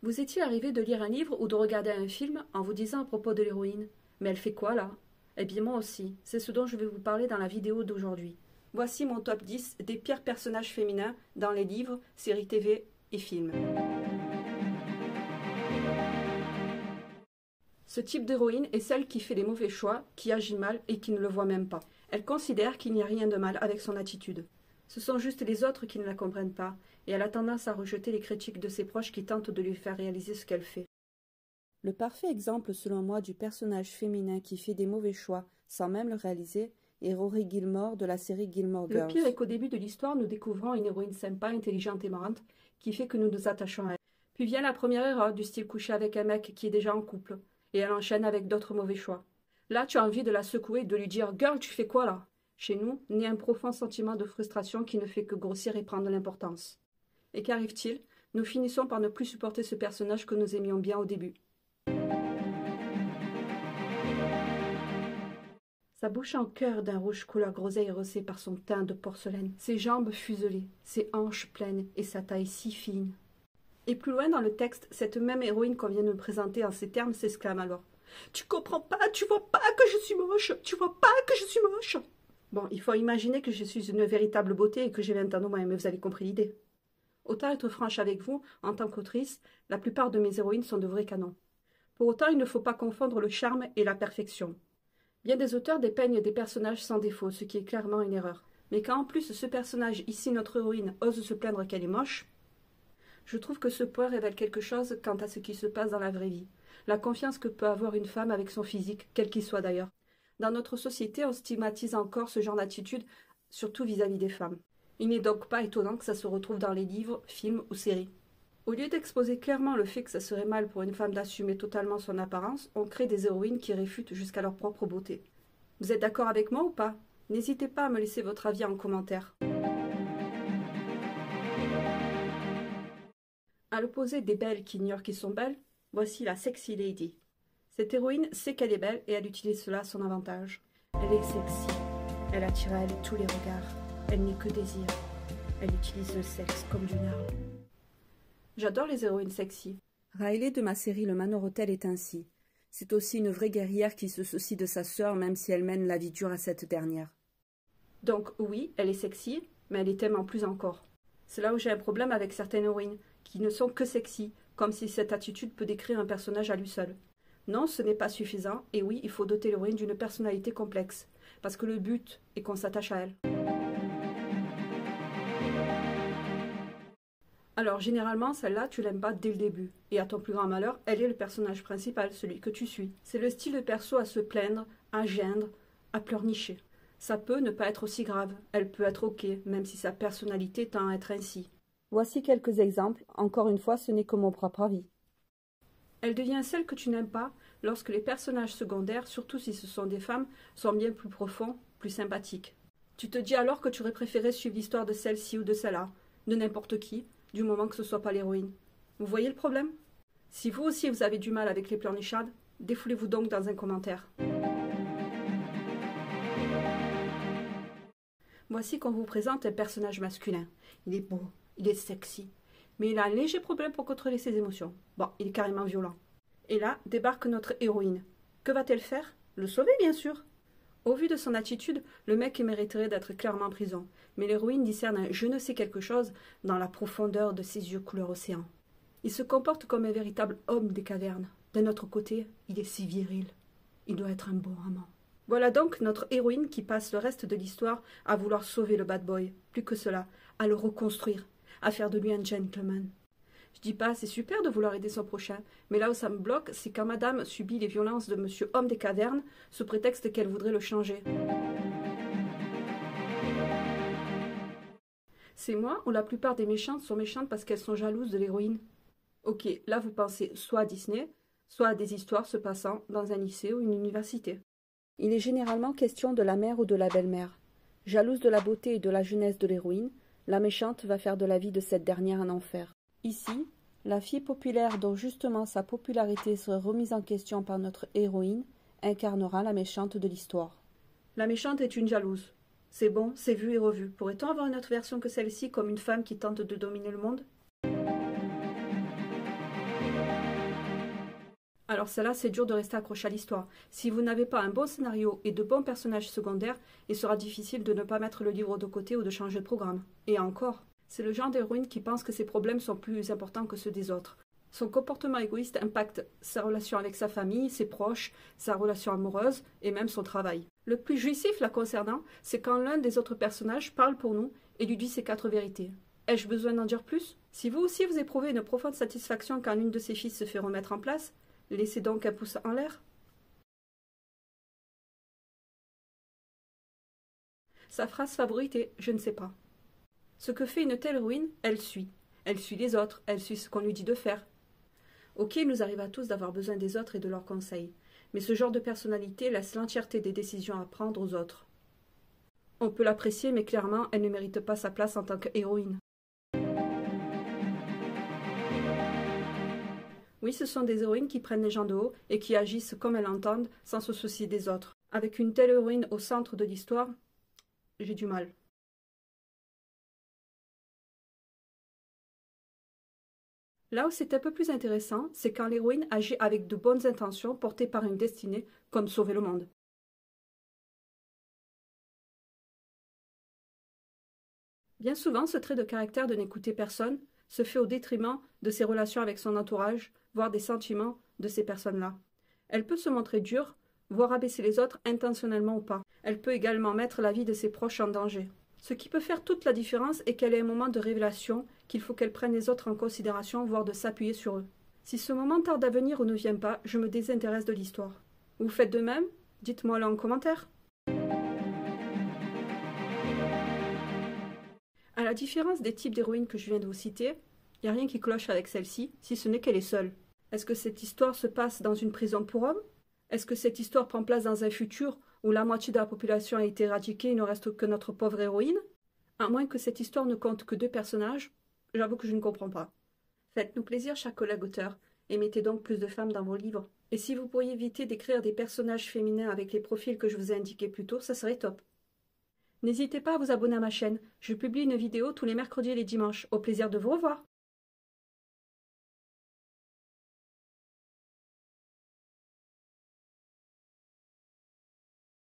Vous est-il arrivé de lire un livre ou de regarder un film en vous disant à propos de l'héroïne: mais elle fait quoi là? Eh bien moi aussi, c'est ce dont je vais vous parler dans la vidéo d'aujourd'hui. Voici mon top 10 des pires personnages féminins dans les livres, séries TV et films. Ce type d'héroïne est celle qui fait les mauvais choix, qui agit mal et qui ne le voit même pas. Elle considère qu'il n'y a rien de mal avec son attitude. Ce sont juste les autres qui ne la comprennent pas, et elle a tendance à rejeter les critiques de ses proches qui tentent de lui faire réaliser ce qu'elle fait. Le parfait exemple, selon moi, du personnage féminin qui fait des mauvais choix sans même le réaliser est Rory Gilmore de la série Gilmore Girls. Le pire est qu'au début de l'histoire, nous découvrons une héroïne sympa, intelligente et marrante qui fait que nous nous attachons à elle. Puis vient la première erreur, du style coucher avec un mec qui est déjà en couple, et elle enchaîne avec d'autres mauvais choix. Là, tu as envie de la secouer et de lui dire « Girl, tu fais quoi là ?» Chez nous, naît un profond sentiment de frustration qui ne fait que grossir et prendre de l'importance. Et qu'arrive-t-il? Nous finissons par ne plus supporter ce personnage que nous aimions bien au début. Sa bouche en cœur d'un rouge couleur groseille rossée par son teint de porcelaine, ses jambes fuselées, ses hanches pleines et sa taille si fine. Et plus loin dans le texte, cette même héroïne qu'on vient de me présenter en ces termes s'exclame alors: « Tu comprends pas, tu vois pas que je suis moche, tu vois pas que je suis moche !» Bon, il faut imaginer que je suis une véritable beauté et que j'ai 20 ans de moins, mais vous avez compris l'idée. Autant être franche avec vous, en tant qu'autrice, la plupart de mes héroïnes sont de vrais canons. Pour autant, il ne faut pas confondre le charme et la perfection. Bien des auteurs dépeignent des personnages sans défaut, ce qui est clairement une erreur. Mais quand en plus ce personnage, ici notre héroïne, ose se plaindre qu'elle est moche, je trouve que ce point révèle quelque chose quant à ce qui se passe dans la vraie vie. La confiance que peut avoir une femme avec son physique, quel qu'il soit d'ailleurs. Dans notre société, on stigmatise encore ce genre d'attitude, surtout vis-à-vis des femmes. Il n'est donc pas étonnant que ça se retrouve dans les livres, films ou séries. Au lieu d'exposer clairement le fait que ça serait mal pour une femme d'assumer totalement son apparence, on crée des héroïnes qui réfutent jusqu'à leur propre beauté. Vous êtes d'accord avec moi ou pas? N'hésitez pas à me laisser votre avis en commentaire. À l'opposé des belles qui ignorent qu'ils sont belles, voici la sexy lady. Cette héroïne sait qu'elle est belle et elle utilise cela à son avantage. Elle est sexy, elle attire à elle tous les regards, elle n'est que désir. Elle utilise le sexe comme d'une arme. J'adore les héroïnes sexy. Riley de ma série Le Manor Hotel est ainsi. C'est aussi une vraie guerrière qui se soucie de sa sœur même si elle mène la vie dure à cette dernière. Donc oui, elle est sexy, mais elle est aimant plus encore. C'est là où j'ai un problème avec certaines héroïnes, qui ne sont que sexy, comme si cette attitude peut décrire un personnage à lui seul. Non, ce n'est pas suffisant, et oui, il faut doter l'héroïne d'une personnalité complexe, parce que le but est qu'on s'attache à elle. Alors, généralement, celle-là, tu l'aimes pas dès le début, et à ton plus grand malheur, elle est le personnage principal, celui que tu suis. C'est le style de perso à se plaindre, à geindre, à pleurnicher. Ça peut ne pas être aussi grave, elle peut être ok, même si sa personnalité tend à être ainsi. Voici quelques exemples, encore une fois, ce n'est que mon propre avis. Elle devient celle que tu n'aimes pas lorsque les personnages secondaires, surtout si ce sont des femmes, sont bien plus profonds, plus sympathiques. Tu te dis alors que tu aurais préféré suivre l'histoire de celle-ci ou de celle-là, de n'importe qui, du moment que ce soit pas l'héroïne. Vous voyez le problème? Si vous aussi vous avez du mal avec les pleurnichades, défoulez-vous donc dans un commentaire. Voici qu'on vous présente un personnage masculin. Il est beau, il est sexy, mais il a un léger problème pour contrôler ses émotions. Bon, il est carrément violent. Et là, débarque notre héroïne. Que va-t-elle faire? Le sauver, bien sûr. Au vu de son attitude, le mec mériterait d'être clairement en prison. Mais l'héroïne discerne un je ne sais quelque chose dans la profondeur de ses yeux couleur océan. Il se comporte comme un véritable homme des cavernes. D'un autre côté, il est si viril. Il doit être un bon amant. Voilà donc notre héroïne qui passe le reste de l'histoire à vouloir sauver le bad boy. Plus que cela, à le reconstruire, à faire de lui un gentleman. Je dis pas, c'est super de vouloir aider son prochain, mais là où ça me bloque, c'est quand madame subit les violences de monsieur homme des cavernes, sous prétexte qu'elle voudrait le changer. C'est moi ou la plupart des méchantes sont méchantes parce qu'elles sont jalouses de l'héroïne? Ok, là vous pensez soit à Disney, soit à des histoires se passant dans un lycée ou une université. Il est généralement question de la mère ou de la belle-mère. Jalouse de la beauté et de la jeunesse de l'héroïne, la méchante va faire de la vie de cette dernière un enfer. Ici, la fille populaire dont justement sa popularité serait remise en question par notre héroïne incarnera la méchante de l'histoire. La méchante est une jalouse. C'est bon, c'est vu et revu. Pourrait-on avoir une autre version que celle-ci, comme une femme qui tente de dominer le monde? Alors celle-là, c'est dur de rester accroché à l'histoire. Si vous n'avez pas un bon scénario et de bons personnages secondaires, il sera difficile de ne pas mettre le livre de côté ou de changer de programme. Et encore, c'est le genre d'héroïne qui pense que ses problèmes sont plus importants que ceux des autres. Son comportement égoïste impacte sa relation avec sa famille, ses proches, sa relation amoureuse et même son travail. Le plus jouissif la concernant, c'est quand l'un des autres personnages parle pour nous et lui dit ses 4 vérités. Ai-je besoin d'en dire plus? Si vous aussi vous éprouvez une profonde satisfaction quand l'une de ses filles se fait remettre en place, laissez donc un pouce en l'air. Sa phrase favorite est « je ne sais pas ». Ce que fait une telle héroïne, elle suit. Elle suit les autres, elle suit ce qu'on lui dit de faire. Ok, il nous arrive à tous d'avoir besoin des autres et de leurs conseils, mais ce genre de personnalité laisse l'entièreté des décisions à prendre aux autres. On peut l'apprécier, mais clairement, elle ne mérite pas sa place en tant qu'héroïne. Oui, ce sont des héroïnes qui prennent les gens de haut et qui agissent comme elles l'entendent, sans se soucier des autres. Avec une telle héroïne au centre de l'histoire, j'ai du mal. Là où c'est un peu plus intéressant, c'est quand l'héroïne agit avec de bonnes intentions portées par une destinée, comme sauver le monde. Bien souvent, ce trait de caractère de n'écouter personne se fait au détriment de ses relations avec son entourage, voire des sentiments de ces personnes-là. Elle peut se montrer dure, voire abaisser les autres intentionnellement ou pas. Elle peut également mettre la vie de ses proches en danger. Ce qui peut faire toute la différence est qu'elle ait un moment de révélation, qu'il faut qu'elle prenne les autres en considération, voire de s'appuyer sur eux. Si ce moment tarde à venir ou ne vient pas, je me désintéresse de l'histoire. Vous faites de même? Dites-moi-le en commentaire. À la différence des types d'héroïnes que je viens de vous citer, il n'y a rien qui cloche avec celle-ci, si ce n'est qu'elle est seule. Est-ce que cette histoire se passe dans une prison pour hommes? Est-ce que cette histoire prend place dans un futur où la moitié de la population a été éradiquée et il ne reste que notre pauvre héroïne? À moins que cette histoire ne compte que 2 personnages, j'avoue que je ne comprends pas. Faites-nous plaisir, chers collègues auteurs, et mettez donc plus de femmes dans vos livres. Et si vous pourriez éviter d'écrire des personnages féminins avec les profils que je vous ai indiqués plus tôt, ça serait top. N'hésitez pas à vous abonner à ma chaîne, je publie une vidéo tous les mercredis et les dimanches. Au plaisir de vous revoir.